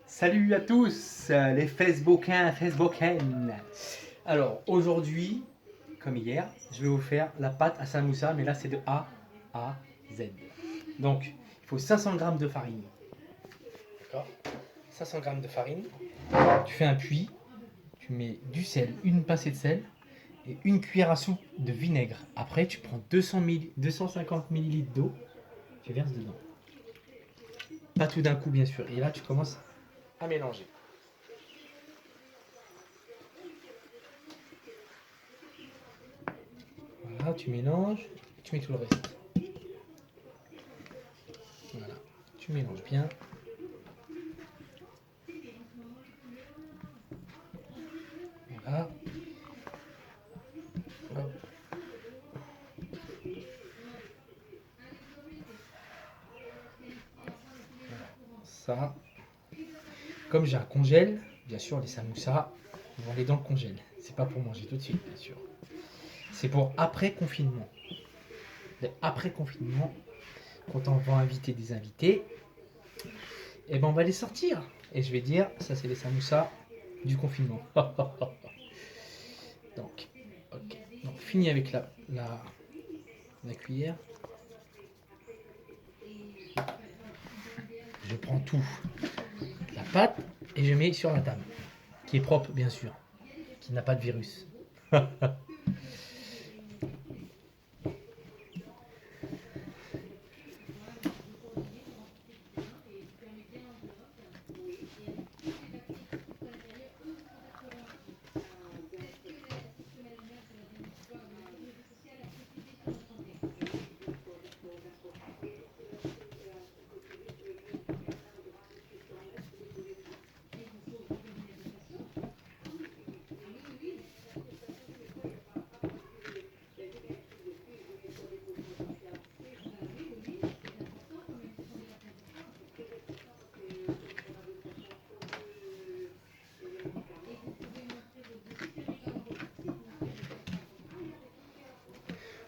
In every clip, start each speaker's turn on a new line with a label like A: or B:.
A: Salut à tous, les Facebookiens, Facebookiennes. Alors aujourd'hui, comme hier, je vais vous faire la pâte à samoussa, mais là c'est de A à Z. Donc il faut 500 g de farine. D'accord. 500 g de farine. Tu fais un puits, tu mets du sel, une pincée de sel et une cuillère à soupe de vinaigre. Après tu prends 250 ml d'eau, tu verses dedans. Pas tout d'un coup bien sûr. Et là tu commences à mélanger. Voilà, tu mélanges, tu mets tout le reste. Voilà, tu mélanges bien. Voilà. Hop. Ça. Comme j'ai un congèle, bien sûr, les samoussas vont aller dans le congèle. C'est pas pour manger tout de suite, bien sûr. C'est pour après confinement. Après confinement, quand on va inviter des invités, et ben on va les sortir. Et je vais dire, ça c'est les samoussas du confinement. Donc, ok. Donc, fini avec la cuillère. Je prends tout, la pâte, et je mets sur la table, qui est propre bien sûr, qui n'a pas de virus.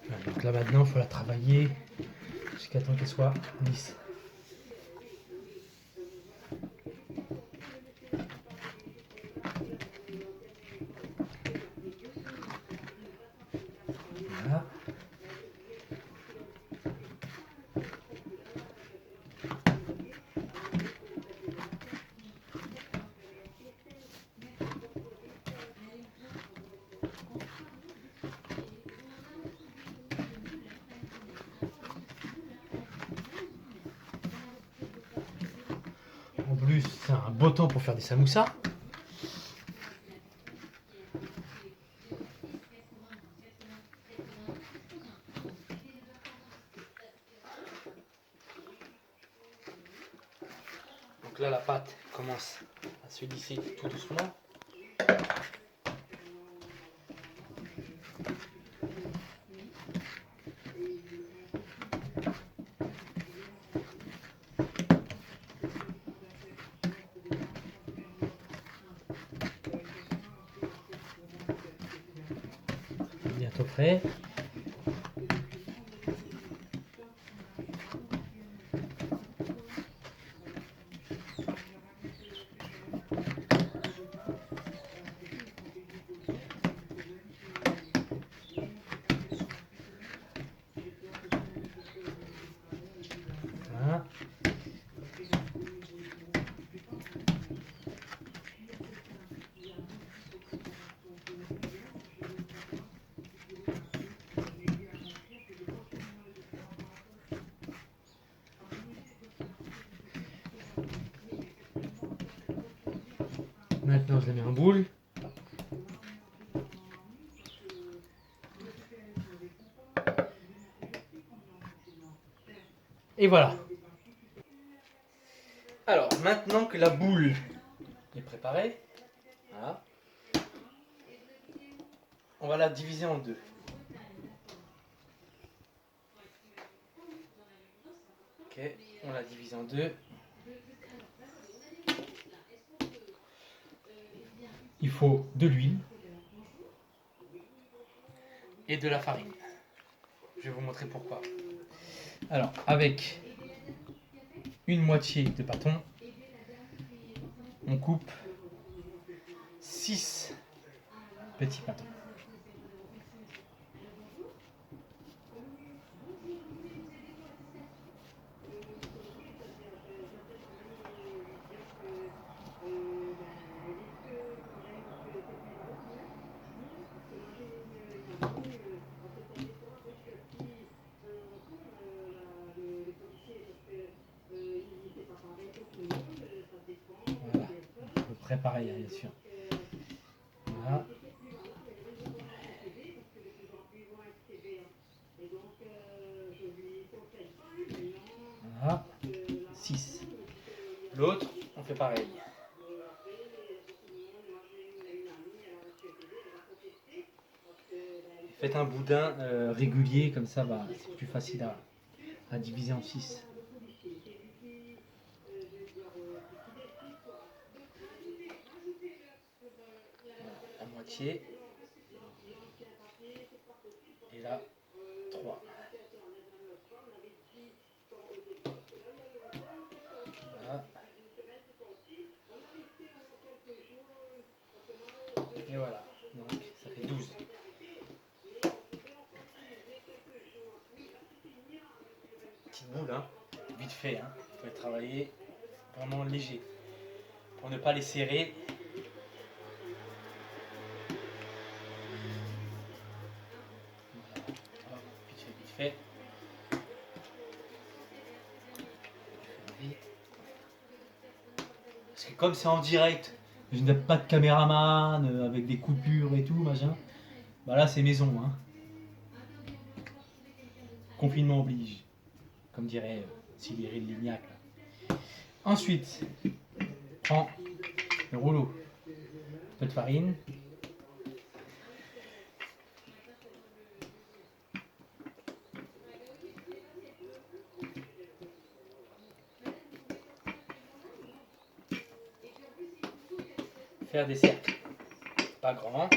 A: Voilà, donc là maintenant, il faut la travailler jusqu'à temps qu'elle soit lisse. Voilà. En plus, c'est un beau temps pour faire des samoussas. Donc là, la pâte commence à se lisser tout doucement. Bientôt prêt. Voilà. Maintenant, je la mets en boule. Et voilà. Alors, maintenant que la boule est préparée, voilà, on va la diviser en deux. Ok, on la divise en deux. Il faut de l'huile et de la farine. Je vais vous montrer pourquoi. Alors, avec une moitié de bâton on coupe 6 petits pâtons. Voilà, à peu près pareil, hein, bien sûr. Voilà. Voilà. 6. L'autre, on fait pareil. Faites un boudin régulier, comme ça bah, c'est plus facile à diviser en 6. Voilà, la moitié. Et là, 3. Voilà. Et voilà, donc ça fait 12. Petite boule, hein, vite fait, hein. Vous pouvez travailler vraiment léger pour ne pas les serrer. Voilà. Hop, vite fait. Parce que comme c'est en direct, je n'ai pas de caméraman avec des coupures et tout, machin. Bah là c'est maison, hein. Confinement oblige, comme dirait Cyril Lignac. Ensuite, prends le rouleau, un peu de farine. Faire des cercles, pas grands.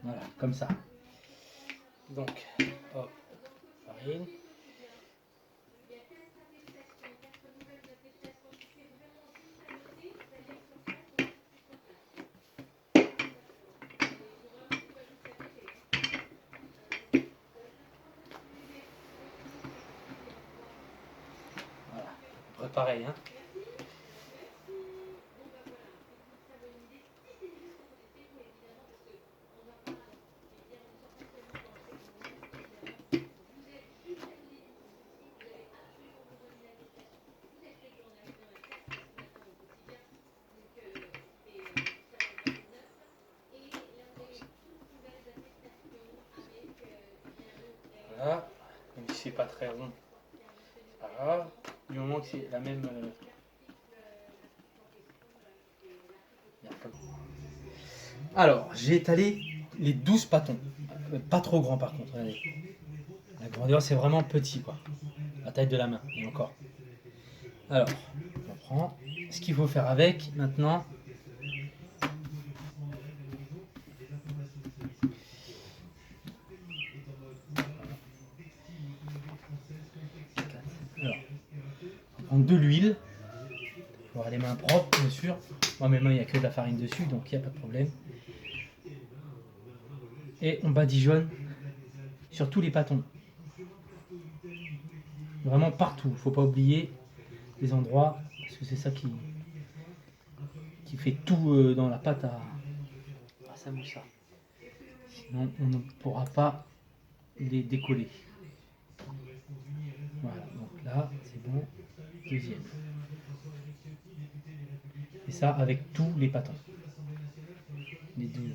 A: Voilà, comme ça. Donc, hop, farine. Voilà, à peu près pareil, hein. Voilà, même si c'est pas très rond, c'est pas grave. Du moment que c'est la même. Alors, j'ai étalé les 12 pâtons. Pas trop grand par contre, regardez. La grandeur c'est vraiment petit quoi. La taille de la main, et encore. Alors, on prend. Ce qu'il faut faire avec maintenant. Alors, on prend de l'huile. Il faut avoir les mains propres, bien sûr. Moi, mes mains, il n'y a que de la farine dessus, donc il n'y a pas de problème. Et on badigeonne sur tous les pâtons. Vraiment partout. Il ne faut pas oublier les endroits, parce que c'est ça qui fait tout dans la pâte à samoussa. Sinon, on ne pourra pas les décoller. Voilà, donc là, c'est bon. Deuxième. Et ça avec tous les pâtons. Les 12.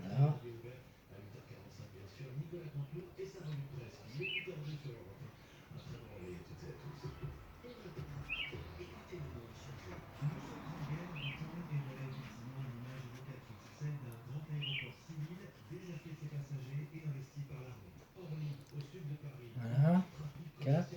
A: Voilà. Voilà. 4.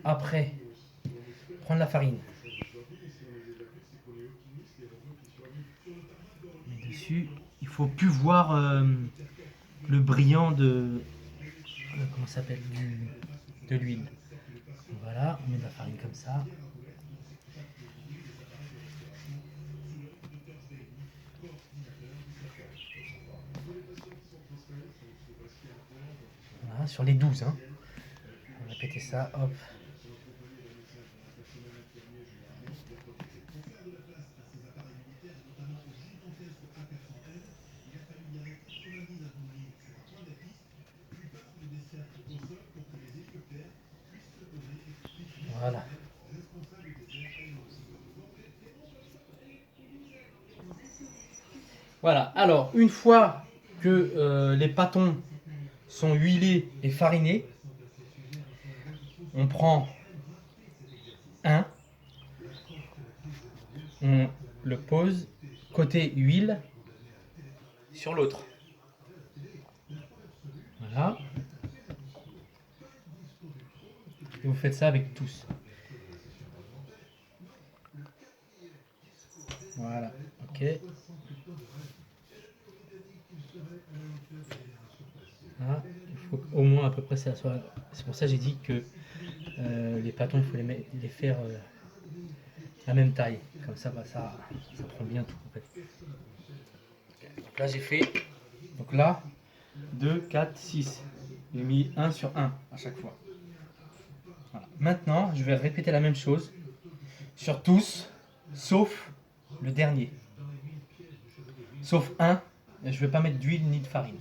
A: après prendre la farine. Et dessus, il faut plus voir le brillant de comment ça s'appelle de l'huile. Voilà, on met de la farine comme ça. Voilà, sur les 12, hein. On va répéter ça, hop. Voilà. Voilà, alors une fois que les pâtons sont huilés et farinés, on prend un, on le pose côté huile sur l'autre. Voilà. Et vous faites ça avec tous. Voilà, ok. Voilà. Il faut au moins à peu près ça soit. C'est pour ça que j'ai dit que les pâtons, il faut les faire la même taille. Comme ça, bah, ça prend bien tout en fait. Donc là, j'ai fait. Donc là, 2, 4, 6. J'ai mis 1 sur 1 à chaque fois. Voilà. Maintenant, je vais répéter la même chose sur tous, sauf le dernier. Sauf un, je ne vais pas mettre d'huile ni de farine.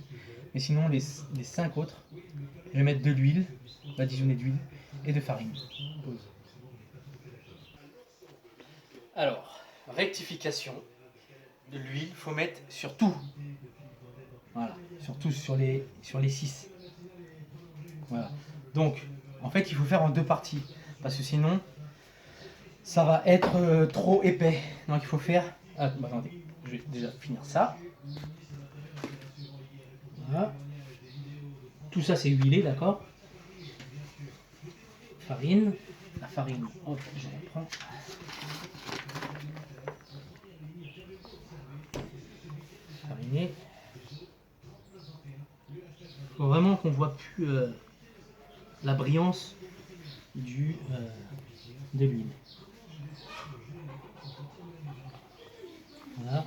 A: Mais sinon, les 5 autres, je vais mettre de l'huile, badigeonner d'huile et de farine. Pause. Alors, rectification de l'huile, il faut mettre sur tout. Voilà, sur tous, sur les 6. Voilà. Donc, en fait, il faut faire en 2 parties. Parce que sinon, ça va être trop épais. Donc, il faut faire... Ah, bah, attendez, je vais déjà finir ça. Voilà. Tout ça, c'est huilé, d'accord? Farine. La farine, hop, je reprends. Fariné. Il faut vraiment qu'on voit plus la brillance de l'huile. Voilà.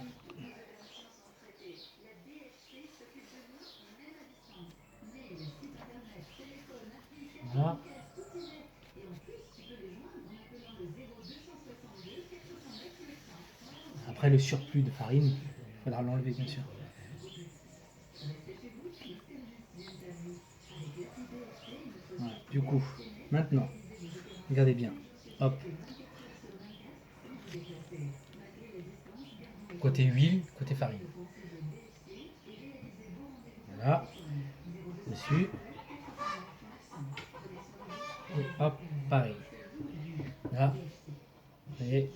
A: Voilà. Après le surplus de farine, il faudra l'enlever bien sûr. Voilà. Du coup, maintenant, regardez bien. Hop. Côté huile, côté farine. Voilà. Dessus. Et hop, pareil. Là. Et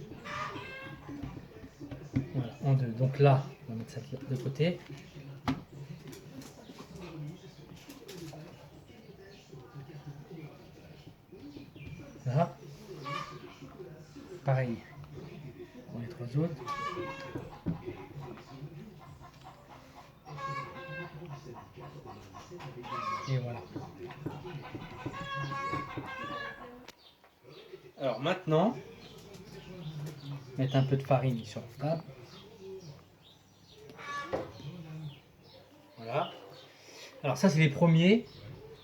A: voilà, en deux. Donc là, on va mettre ça de côté. Là. Pareil pour les 3 autres. Et voilà. Alors maintenant, mettre un peu de farine sur la table. Voilà. Alors ça c'est les premiers.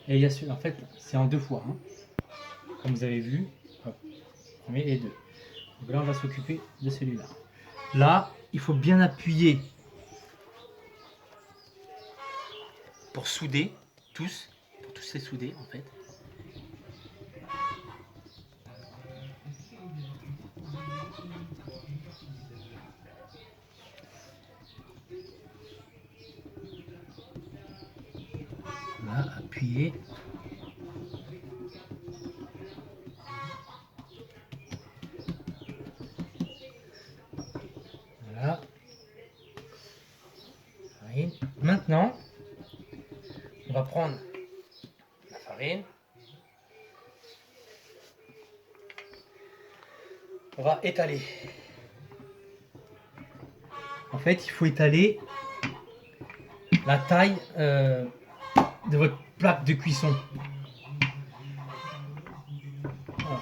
A: Et il y a en fait c'est en 2 fois. Hein. Comme vous avez vu. Hop. Premier et 2. Donc là on va s'occuper de celui-là. Là, il faut bien appuyer pour souder tous. Pour tous les souder en fait. Là, appuyer. Voilà. Farine. Maintenant, on va prendre la farine. On va étaler. En fait, il faut étaler la taille de votre plaque de cuisson. Voilà.